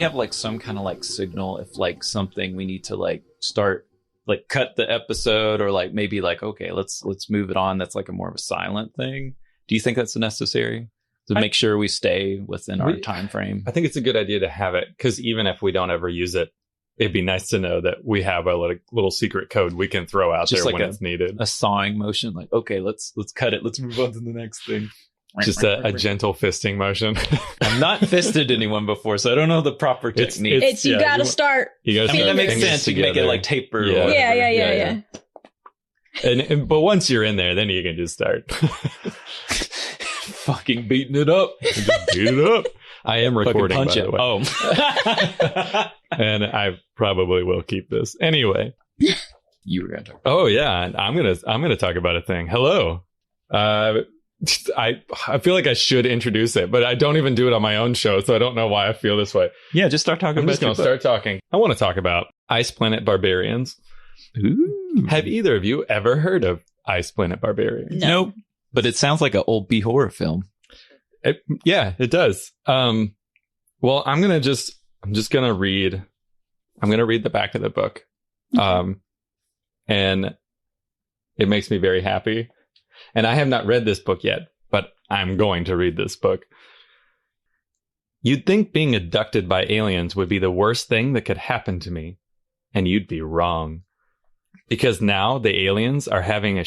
Have like some kind of like signal if like something we need to like start like cut the episode or like maybe like okay let's move it on, that's like a more of a silent thing? Do you think that's necessary to make sure we stay within our time frame? I think it's a good idea to have it, because even if we don't ever use it, it'd be nice to know that we have a little secret code we can throw out just there like when it's needed. A sawing motion, like okay, let's cut it, let's move on to the next thing. Just a gentle fisting motion. I've not fisted anyone before, so I don't know the proper technique. It's you gotta start. I mean, that makes sense. You can make it like taper. Yeah. But once you're in there, then you can just start fucking beating it up. Just beat it up. I am recording, by the way. Oh. And I probably will keep this anyway. You were gonna talk. Oh yeah, I'm gonna talk about a thing. Hello. I feel like I should introduce it, but I don't even do it on my own show, so I don't know why I feel this way. Yeah, just start talking. I'm just going to start talking. I want to talk about Ice Planet Barbarians. Ooh. Have either of you ever heard of Ice Planet Barbarians? No. Nope. But it sounds like an old B horror film. Yeah, it does. Well, I'm going to read the back of the book. And it makes me very happy. And I have not read this book yet, but I'm going to read this book. You'd think being abducted by aliens would be the worst thing that could happen to me. And you'd be wrong. Because now the aliens are having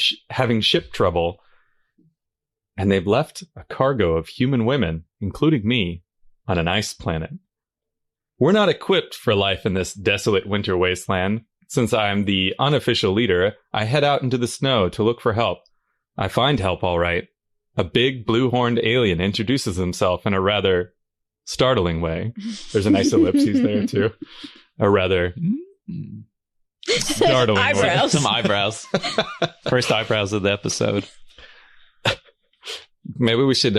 ship trouble. And they've left a cargo of human women, including me, on an ice planet. We're not equipped for life in this desolate winter wasteland. Since I'm the unofficial leader, I head out into the snow to look for help. I find help all right. A big blue-horned alien introduces himself in a rather startling way. There's a nice ellipses there, too. A rather startling eyebrows. Some eyebrows. First eyebrows of the episode. Maybe we should,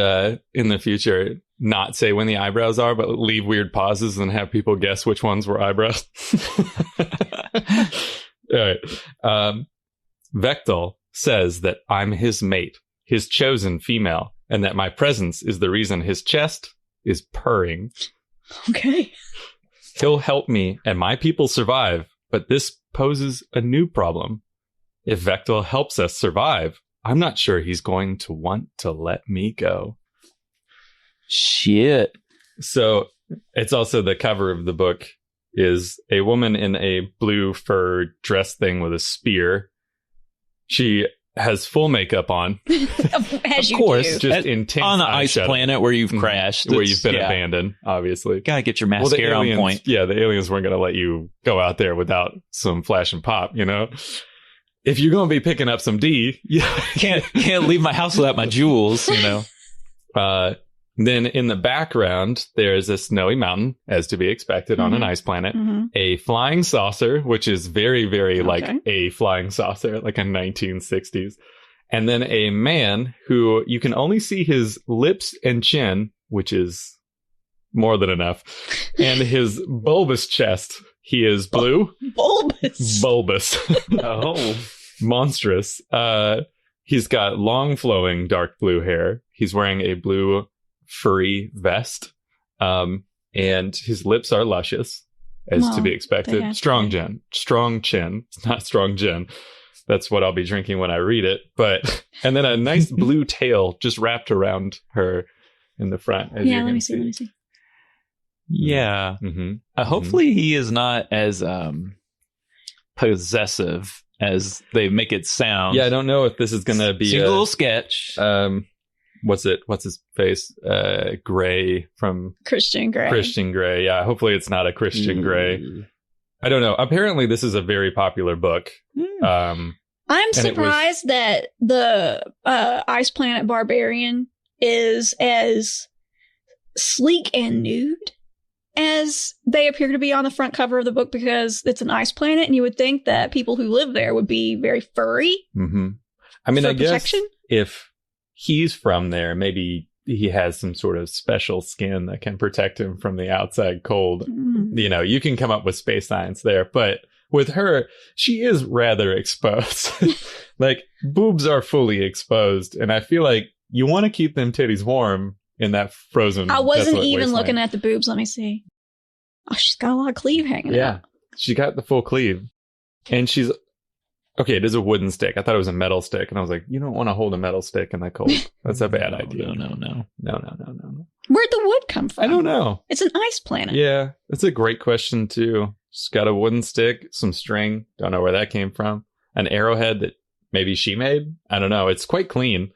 in the future, not say when the eyebrows are, but leave weird pauses and have people guess which ones were eyebrows. All right. Vectel says that I'm his mate, his chosen female, and that my presence is the reason his chest is purring. Okay. He'll help me and my people survive, but this poses a new problem. If Vectel helps us survive, I'm not sure he's going to want to let me go. Shit. So it's also the cover of the book is a woman in a blue fur dress thing with a spear. She has full makeup on. As of course, do. Just intense on an ice planet where you've crashed. Where you've been abandoned, obviously. Gotta get your mascara on point. Yeah, the aliens weren't going to let you go out there without some flash and pop, you know? If you're going to be picking up some D, you can't leave my house without my jewels, you know? Then in the background, there's a snowy mountain, as to be expected on an ice planet. A flying saucer, which is very, very like a flying saucer, like a 1960s. And then a man who you can only see his lips and chin, which is more than enough. And his bulbous chest. He is blue. Bulbous. Oh. Monstrous. He's got long flowing dark blue hair. He's wearing a blue furry vest, and his lips are luscious, as to be expected. Strong chin. It's not strong gin. That's what I'll be drinking when I read it. But and then a nice blue tail just wrapped around her in the front. As you can let me see. Yeah. Hopefully he is not as possessive as they make it sound. Yeah, I don't know if this is going to be a little sketch. What's his face? Gray from Christian Grey. Yeah, hopefully it's not a Christian Grey. I don't know. Apparently this is a very popular book. I'm surprised that the Ice Planet Barbarian is as sleek and nude as they appear to be on the front cover of the book because it's an ice planet, and you would think that people who live there would be very furry. Mm-hmm. I mean, I protection? guess if he's from there, maybe he has some sort of special skin that can protect him from the outside cold. You know, you can come up with space science there, but with her, she is rather exposed. Like, boobs are fully exposed, and I feel like you want to keep them titties warm in that frozen. I wasn't even wasteland. looking at the boobs. Let me see. Oh, she's got a lot of cleave hanging out. She got the full cleave, and she's okay. It is a wooden stick. I thought it was a metal stick, and I was like, you don't want to hold a metal stick in the cold. That's a bad idea. No. Where'd the wood come from? I don't know. It's an ice planet. Yeah, that's a great question too. She's got a wooden stick, some string. Don't know where that came from. An arrowhead that maybe she made. I don't know. It's quite clean.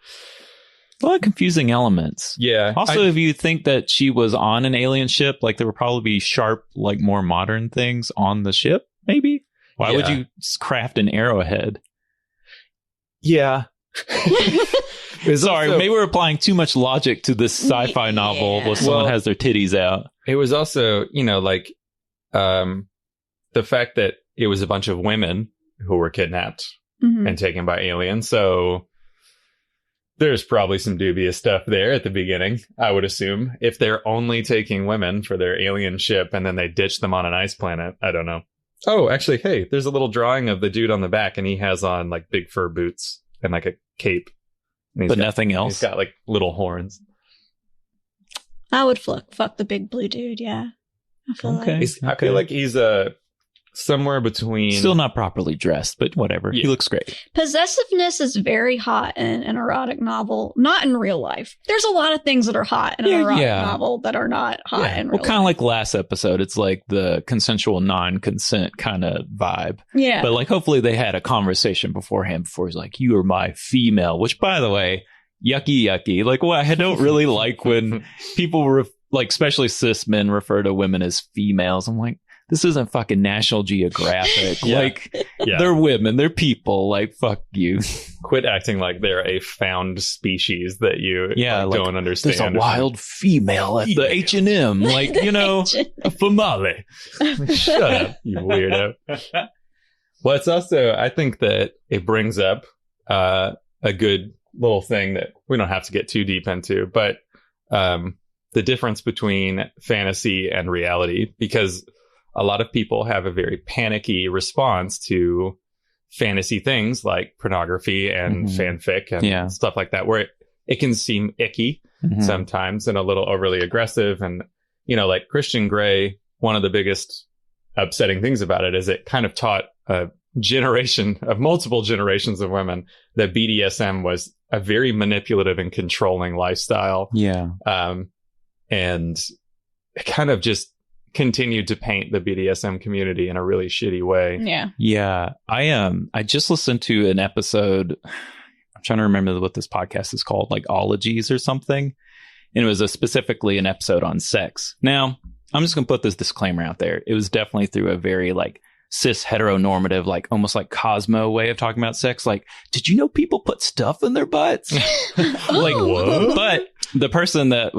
A lot of confusing elements. Yeah. Also, if you think that she was on an alien ship, like there would probably be sharp, like more modern things on the ship, maybe? Why would you craft an arrowhead? Yeah. Sorry, maybe we're applying too much logic to this sci-fi novel where someone has their titties out. It was also, you know, like the fact that it was a bunch of women who were kidnapped and taken by aliens. So there's probably some dubious stuff there at the beginning, I would assume. If they're only taking women for their alien ship and then they ditch them on an ice planet, I don't know. Oh, actually, hey, there's a little drawing of the dude on the back, and he has on like big fur boots and like a cape. But nothing else. He's got like little horns. I would fuck the big blue dude, yeah. I feel like he's somewhere between... Still not properly dressed, but whatever. Yeah. He looks great. Possessiveness is very hot in an erotic novel. Not in real life. There's a lot of things that are hot in an erotic novel that are not hot in real life. Kind of like last episode. It's like the consensual non-consent kind of vibe. Yeah. But like hopefully they had a conversation beforehand before he's like, you are my female. Which, by the way, yucky. Like, well, I don't really like when people, like especially cis men, refer to women as females. I'm like, this isn't fucking National Geographic. They're women. They're people. Like, fuck you. Quit acting like they're a found species that you don't understand. There's a wild female at the H&M. Like, you know, a famale. Shut up, you weirdo. Well, it's also, I think that it brings up a good little thing that we don't have to get too deep into, but the difference between fantasy and reality, because a lot of people have a very panicky response to fantasy things like pornography and fanfic and stuff like that, where it can seem icky sometimes and a little overly aggressive. And, you know, like Christian Grey, one of the biggest upsetting things about it is it kind of taught a generation of multiple generations of women that BDSM was a very manipulative and controlling lifestyle. Yeah. And it kind of just continued to paint the BDSM community in a really shitty way. Yeah. I just listened to an episode. I'm trying to remember what this podcast is called, like Ologies or something. And it was specifically an episode on sex. Now, I'm just going to put this disclaimer out there. It was definitely through a very like cis heteronormative, like almost like Cosmo way of talking about sex. Like, did you know people put stuff in their butts? Like, what? But the person that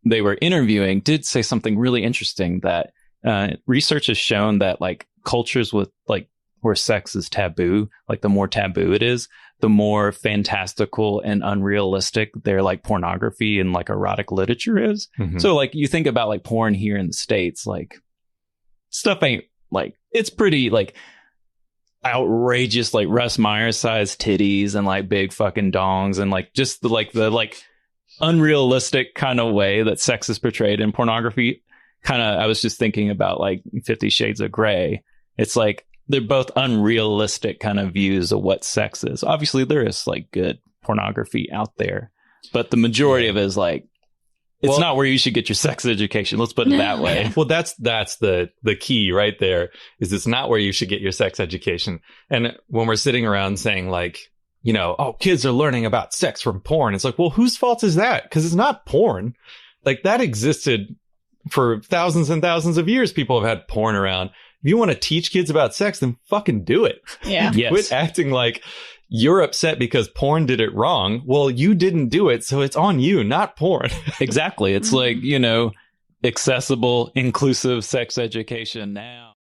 they were interviewing did say something really interesting, that research has shown that like cultures with like where sex is taboo, like the more taboo it is, the more fantastical and unrealistic their like pornography and like erotic literature is. So like you think about like porn here in the States, like stuff ain't like, it's pretty like outrageous, like Russ Meyer sized titties and like big fucking dongs and like just the unrealistic kind of way that sex is portrayed in pornography. Kind of, I was just thinking about like 50 Shades of Grey. It's like they're both unrealistic kind of views of what sex is. Obviously, there is like good pornography out there, but the majority of it is like, it's not where you should get your sex education. Let's put it that way. Well, that's the key right there, is it's not where you should get your sex education. And when we're sitting around saying like, you know, oh, kids are learning about sex from porn, it's like, well, whose fault is that? Because it's not porn. Like, that existed for thousands and thousands of years. People have had porn around. If you want to teach kids about sex, then fucking do it. Yeah. Yes. Quit acting like you're upset because porn did it wrong. Well, you didn't do it, so it's on you, not porn. Exactly. It's like, you know, accessible, inclusive sex education now.